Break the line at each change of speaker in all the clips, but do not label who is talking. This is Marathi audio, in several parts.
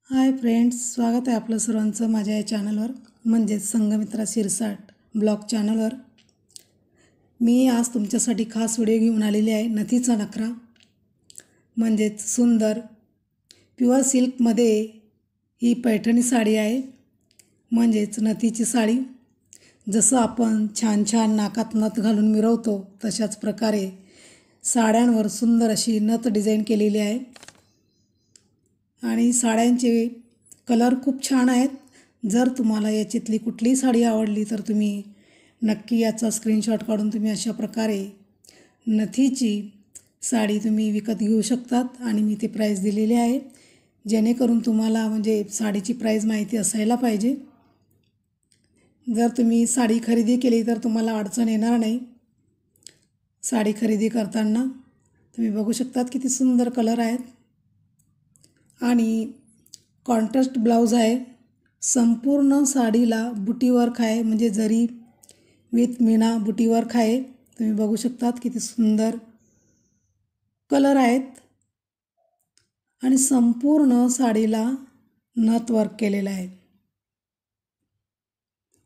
हाय फ्रेंड्स, स्वागत आहे आपलं सर्वांचं माझ्या या चॅनलवर म्हणजेच संघमित्रा शिरसाट ब्लॉग चॅनलवर। मी आज तुमच्यासाठी खास व्हिडिओ घेऊन आलेली आहे। नथीचा नखरा म्हणजेच सुंदर प्युअर सिल्कमध्ये ही पैठणी साडी आहे। म्हणजेच नथीची साडी। जसं आपण छान छान नाकात नथ घालून मिरवतो तशाच प्रकारे साड्यांवर सुंदर अशी नथ डिझाईन केलेली आहे आणि साड्यांचे कलर खूप छान आहेत। जर तुम्हाला याच्यातली कुठलीही साडी आवडली तर तुम्ही नक्की याचा स्क्रीनशॉट काढून तुम्ही अशा प्रकारे नथीची साडी तुम्ही विकत घेऊ शकतात आणि मी ते प्राइस दिलेली आहे, जेणेकरून तुम्हाला म्हणजे साडीची प्राइस माहिती असायला पाहिजे। जर तुम्ही साडी खरेदी केली तर तुम्हाला अडचण येणार नाही। साडी खरेदी करताना तुम्ही बघू शकतात किती सुंदर कलर आहेत आणि कॉन्ट्रास्ट ब्लाउज आहे। संपूर्ण साडीला बुटी वर्क आहे, म्हणजे जरी विथ मीना बुटी वर्क आहे। तुम्ही बघू शकतात किती सुंदर कलर आहेत आणि संपूर्ण साडीला नथ वर्क केलेलं आहे।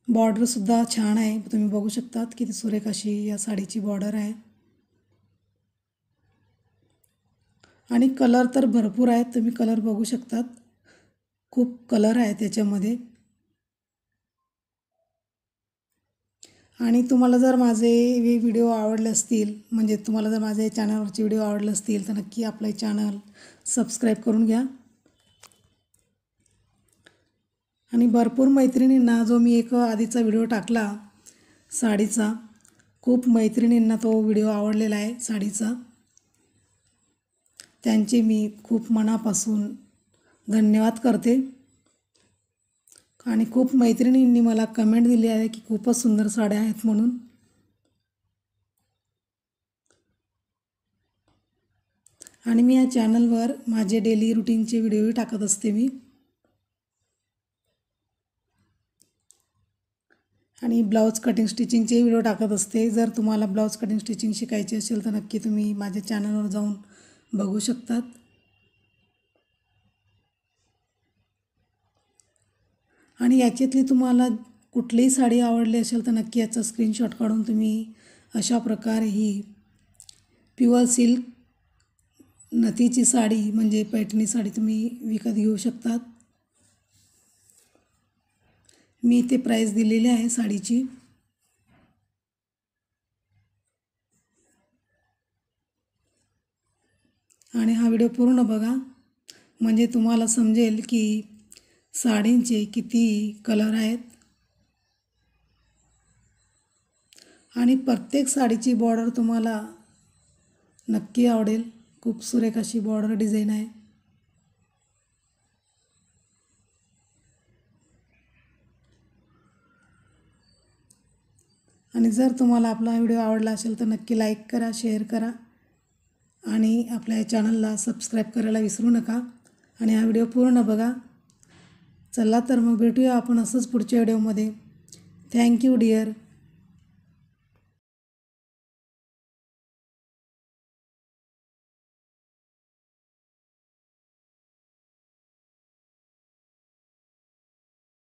बॉर्डर सुद्धा छान आहे, तुम्ही बघू शकतात किती सुरेख अशी या साडीची बॉर्डर आहे आणि कलर तर भरपूर आहेत। तुम्ही कलर बघू शकतात, खूप कलर आहे त्याच्यामध्ये। आणि तुम्हाला जर माझे व्हिडिओ आवडले असतील, म्हणजे तुम्हाला जर माझ्या चॅनलवरचे व्हिडिओ आवडले असतील तर नक्की आपलं चॅनल सबस्क्राईब करून घ्या। आणि भरपूर मैत्रिणींना जो मी एक आधीचा व्हिडिओ टाकला साडीचा, खूप मैत्रिणींना तो व्हिडिओ आवडलेला आहे साडीचा। त्यांचे मी खूप मनापासून धन्यवाद करते आणि खूप मैत्रिणींनी मला कमेंट दिली आहे की खूपच सुंदर साड्या आहेत म्हणून। आणि मी या चॅनलवर माझे डेली रुटीनचे व्हिडिओही टाकत असते मी। आणि ब्लाउज कटिंग स्टिचिंगचे व्हिडिओ टाकत असते। जर तुम्हाला ब्लाउज कटिंग स्टिचिंग शिकायची असेल तर नक्की तुम्ही माझ्या चॅनलवर जाऊन बघू शकतात। आणि याच्यातली तुम्हाला कुठलीही साडी आवडली असेल तर नक्की याचा स्क्रीनशॉट काढून तुम्ही अशा प्रकारे ही प्युअर सिल्क नथीची साडी म्हणजे पैठणी साडी तुम्ही विकत घेऊ शकतात। मी ते प्राइस दिलेली आहे साडीची। आणि हा व्हिडिओ पूर्ण बघा, म्हणजे तुम्हाला समजेल की साडींचे किती कलर आहेत आणि प्रत्येक साडीची बॉर्डर तुम्हाला नक्की आवडेल। खूप सुरेख अशी बॉर्डर डिझाईन आहे। आणि जर तुम्हाला आपला व्हिडिओ आवडला असेल तर नक्की लाईक करा, शेअर करा आणि आपल्या चॅनलला सबस्क्राईब करायला विसरू नका। आणि हा व्हिडिओ पूर्ण बघा। चला तर मग भेटूया आपण असंच पुढच्या व्हिडिओमध्ये। Thank you dear.